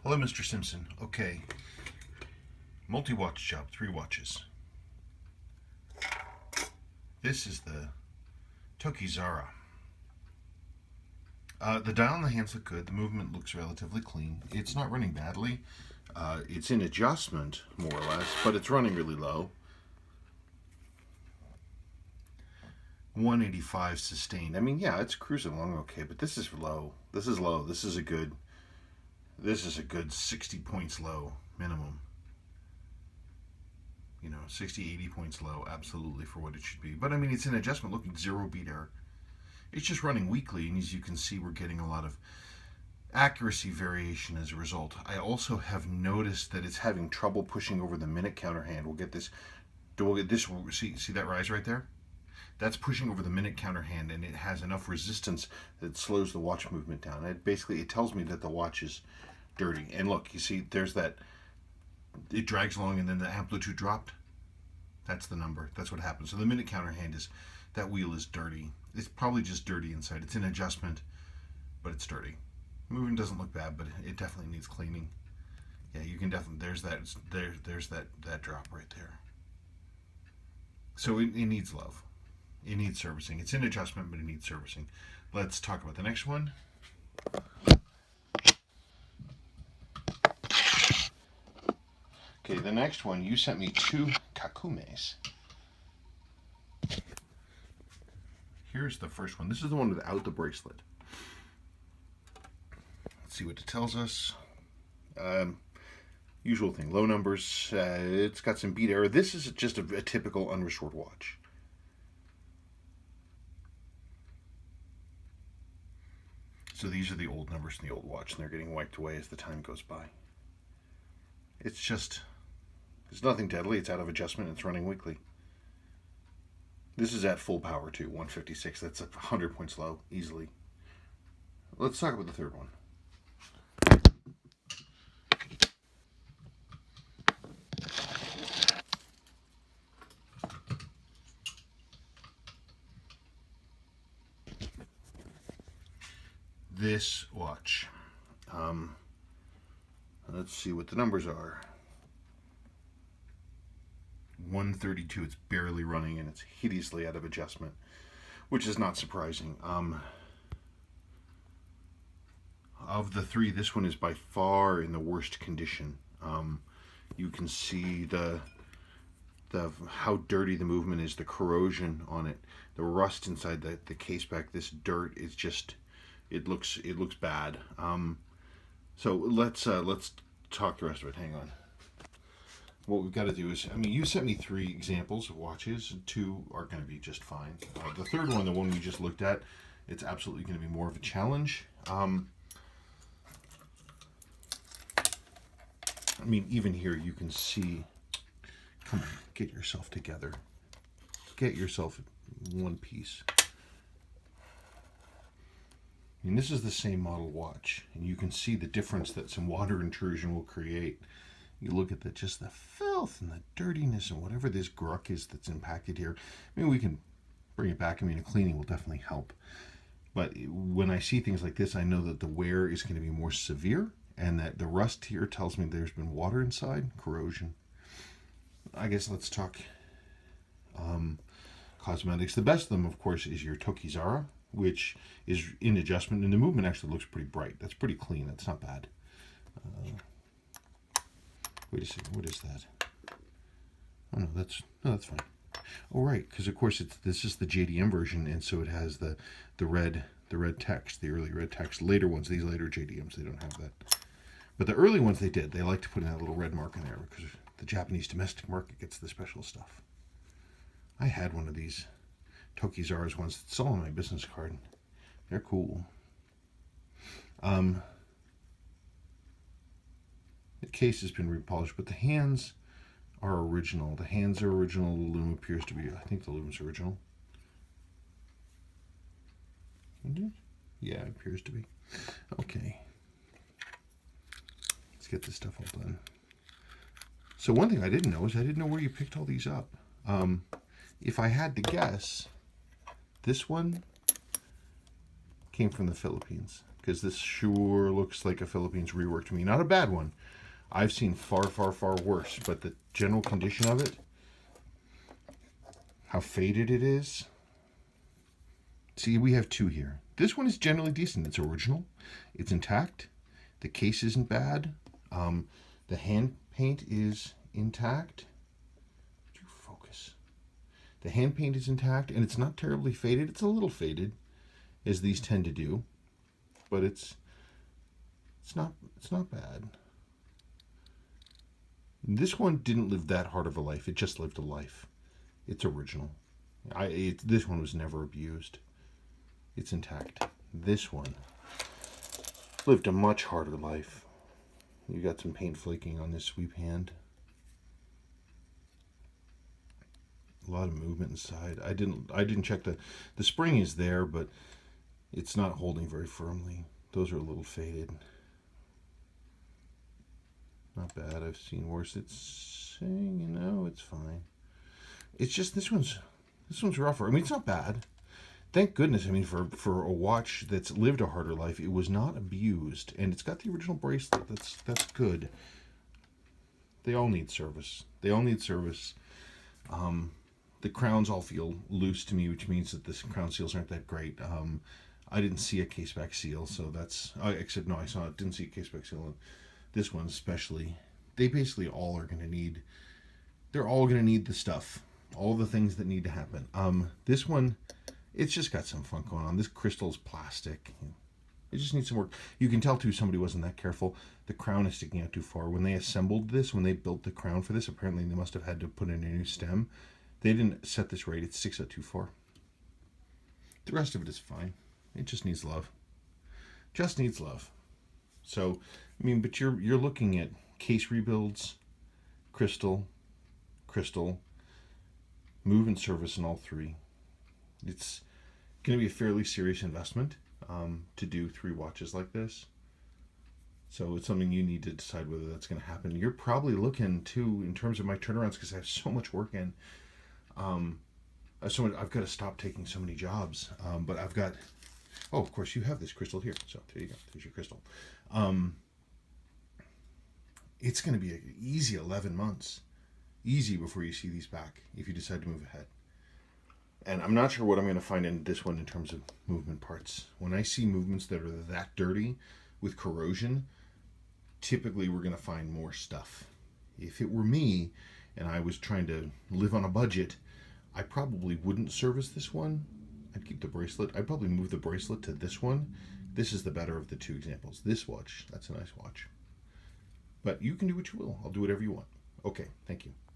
Hello, Mr. Simpson. Okay. Multi-watch job, 3 watches. This is the Tokei Zara. The dial and the hands look good. The movement looks relatively clean. It's not running badly. It's in adjustment, more or less, but it's running really low. 185 sustained. I mean, yeah, it's cruising along okay, but this is low. This is low. This is a good 60 points low minimum. 60, 80 points low, absolutely, for what it should be. But I mean, it's in adjustment. Look, 0 beat error. It's just running weakly, and as you can see, we're getting a lot of accuracy variation as a result. I also have noticed that it's having trouble pushing over the minute counter hand. We'll get this. See that rise right there? That's pushing over the minute counter hand, and it has enough resistance that it slows the watch movement down. It tells me that the watch is dirty. And look, you see, there's that. It drags along, and then the amplitude dropped. That's the number. That's what happens. So the minute counter hand that wheel is dirty. It's probably just dirty inside. It's in adjustment, but it's dirty. Movement doesn't look bad, but it definitely needs cleaning. Yeah, you can definitely. There's that drop right there. So it needs love. It needs servicing. It's in adjustment, but it needs servicing. Let's talk about the next one. Okay, the next one, you sent me 2 Kakumes. Here's the first one. This is the one without the bracelet. Let's see what it tells us. Usual thing, low numbers. It's got some beat error. This is just a typical unrestored watch. So these are the old numbers in the old watch, and they're getting wiped away as the time goes by. It's nothing deadly. It's out of adjustment. It's running weakly. This is at full power too, 156. That's 100 points low, easily. Let's talk about the third one. This watch. Let's see what the numbers are. 132. It's barely running, and it's hideously out of adjustment, which is not surprising. Of the 3, this one is by far in the worst condition. You can see how dirty the movement is, the corrosion on it, the rust inside the case back. This dirt is just, it looks bad. So let's talk the rest of it. Hang on. What we've got to do is, you sent me 3 examples of watches, and 2 are going to be just fine. The third one, the one we just looked at, it's absolutely going to be more of a challenge. Even here you can see, come on, get yourself together. Get yourself one piece. This is the same model watch, and you can see the difference that some water intrusion will create. You look at just the filth and the dirtiness and whatever this gruck is that's impacted here. We can bring it back. A cleaning will definitely help. But when I see things like this, I know that the wear is going to be more severe, and that the rust here tells me there's been water inside, corrosion. I guess let's talk cosmetics. The best of them, of course, is your Tokei Zara, which is in adjustment, and the movement actually looks pretty bright. That's pretty clean. That's not bad. Wait a second, what is that? Oh no, that's fine. Oh right, because of course this is the JDM version, and so it has the red text, the early red text. Later ones, these later JDMs, they don't have that. But the early ones they did. They like to put in that little red mark in there because the Japanese domestic market gets the special stuff. I had one of these Tokei Zaras once. It's all on my business card. They're cool. The case has been repolished, but the hands are original. The hands are original. The loom appears to be, I think the loom's original. Yeah, it appears to be. Okay. Let's get this stuff all done. So one thing I didn't know is I didn't know where you picked all these up. If I had to guess, this one came from the Philippines. because this sure looks like a Philippines rework to me. Not a bad one. I've seen far, far, far worse, but the general condition of it, how faded it is. See, we have two here. This one is generally decent. It's original. It's intact. The case isn't bad. The hand paint is intact. Focus. The hand paint is intact, and it's not terribly faded. It's a little faded, as these tend to do, but it's not bad. This one didn't live that hard of a life. It just lived a life. It's original. This one was never abused. It's intact. This one lived a much harder life. You got some paint flaking on this sweep hand. A lot of movement inside. I didn't check the spring is there, but it's not holding very firmly. Those are a little faded. Not bad. I've seen worse. It's saying, it's fine. It's just this one's rougher. I mean, it's not bad. Thank goodness. I mean, for a watch that's lived a harder life, it was not abused, and it's got the original bracelet. That's good. They all need service. The crowns all feel loose to me, which means that the crown seals aren't that great. I didn't see a case back seal, so that's except no, I saw it. Didn't see a case back seal. This one especially. They basically all are going to need. They're all going to need the stuff, all the things that need to happen. This one, it's just got some funk going on. This crystal's plastic. It just needs some work. You can tell too somebody wasn't that careful. The crown is sticking out too far. When they assembled this, when they built the crown for this, apparently they must have had to put in a new stem. They didn't set this right. It sticks out too far. The rest of it is fine. It just needs love. Just needs love. So, I mean, but you're looking at case rebuilds, crystal, move and service in all three. It's going to be a fairly serious investment to do 3 watches like this. So it's something you need to decide whether that's going to happen. You're probably looking too, in terms of my turnarounds, because I have so much work in. I've got to stop taking so many jobs. But I've got, of course, you have this crystal here. So there you go. There's your crystal. It's going to be an easy 11 months. Easy before you see these back, if you decide to move ahead. And I'm not sure what I'm going to find in this one in terms of movement parts. When I see movements that are that dirty with corrosion, typically we're going to find more stuff. If it were me and I was trying to live on a budget, I probably wouldn't service this one. I'd keep the bracelet. I'd probably move the bracelet to this one. This is the better of the 2 examples. This watch, that's a nice watch. But you can do what you will. I'll do whatever you want. Okay, thank you.